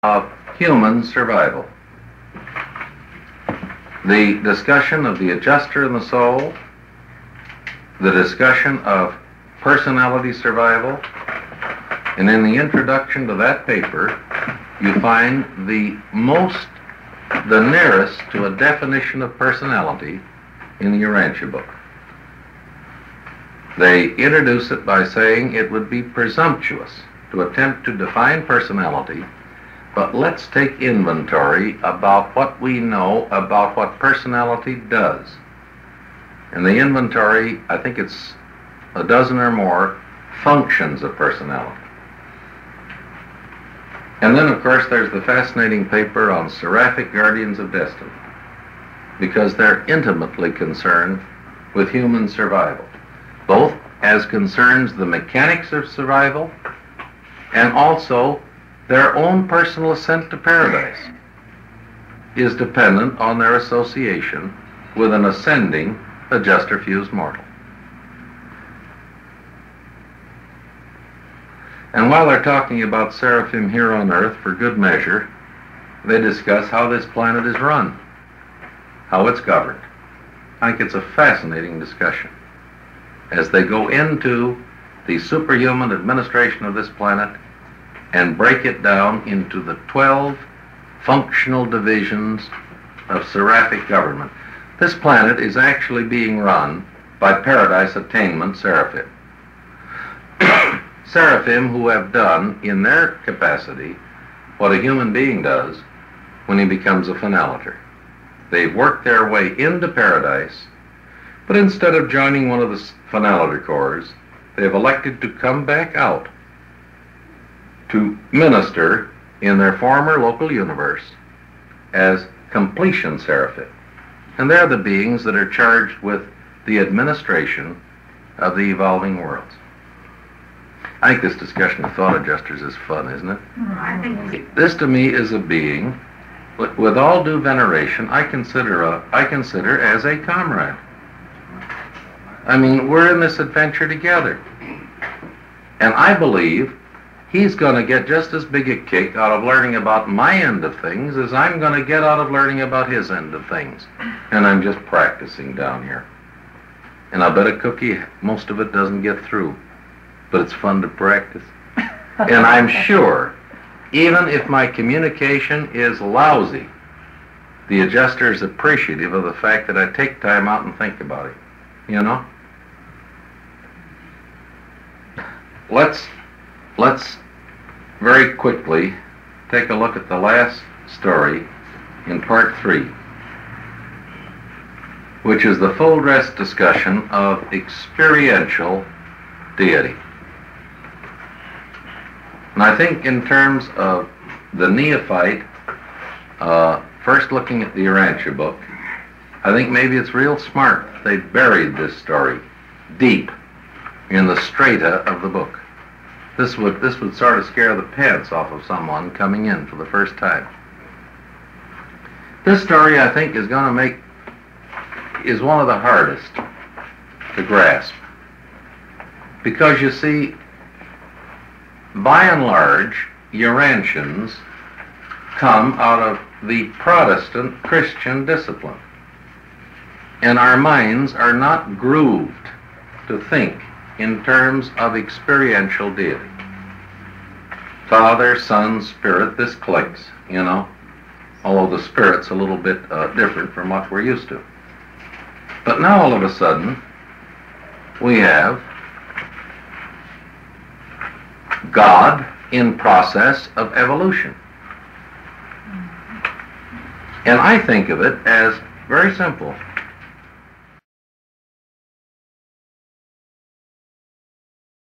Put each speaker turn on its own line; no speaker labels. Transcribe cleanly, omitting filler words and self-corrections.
of human survival. The discussion of the adjuster and the soul, the discussion of personality survival, and in the introduction to that paper, you find the nearest to a definition of personality in the Urantia book. They introduce it by saying it would be presumptuous to attempt to define personality, but let's take inventory about what we know about what personality does. And the inventory, I think it's a dozen or more functions of personality. And then, of course, there's the fascinating paper on seraphic guardians of destiny, because they're intimately concerned with human survival, both as concerns the mechanics of survival and also their own personal ascent to paradise is dependent on their association with an ascending adjuster-fused mortal. And while they're talking about seraphim here on earth, for good measure, they discuss how this planet is run, how it's governed. I think it's a fascinating discussion as they go into the superhuman administration of this planet and break it down into the 12 functional divisions of seraphic government. This planet is actually being run by paradise attainment seraphim. Seraphim who have done, in their capacity, what a human being does when he becomes a finaliter. They've worked their way into paradise, but instead of joining one of the finaliter corps, they've elected to come back out to minister in their former local universe as completion seraphim. And they're the beings that are charged with the administration of the evolving worlds. I think this discussion of thought adjusters is fun, isn't it?
I think
this to me is a being, with all due veneration, I consider as a comrade. I mean, we're in this adventure together. And I believe he's going to get just as big a kick out of learning about my end of things as I'm going to get out of learning about his end of things. And I'm just practicing down here. And I'll bet a cookie most of it doesn't get through. But it's fun to practice. And I'm sure, even if my communication is lousy, the adjuster is appreciative of the fact that I take time out and think about it. You know? Let's very quickly take a look at the last story in part 3, which is the full dress discussion of experiential deity. And I think in terms of the neophyte, first looking at the Urantia book, I think maybe it's real smart they buried this story deep in the strata of the book. This would sort of scare the pants off of someone coming in for the first time. This story, I think, is one of the hardest to grasp. Because you see, by and large, Urantians come out of the Protestant Christian discipline. And our minds are not grooved to think in terms of experiential deity. Father, Son, Spirit, this clicks, you know, although the Spirit's a little bit different from what we're used to. But now all of a sudden, we have God in process of evolution. And I think of it as very simple.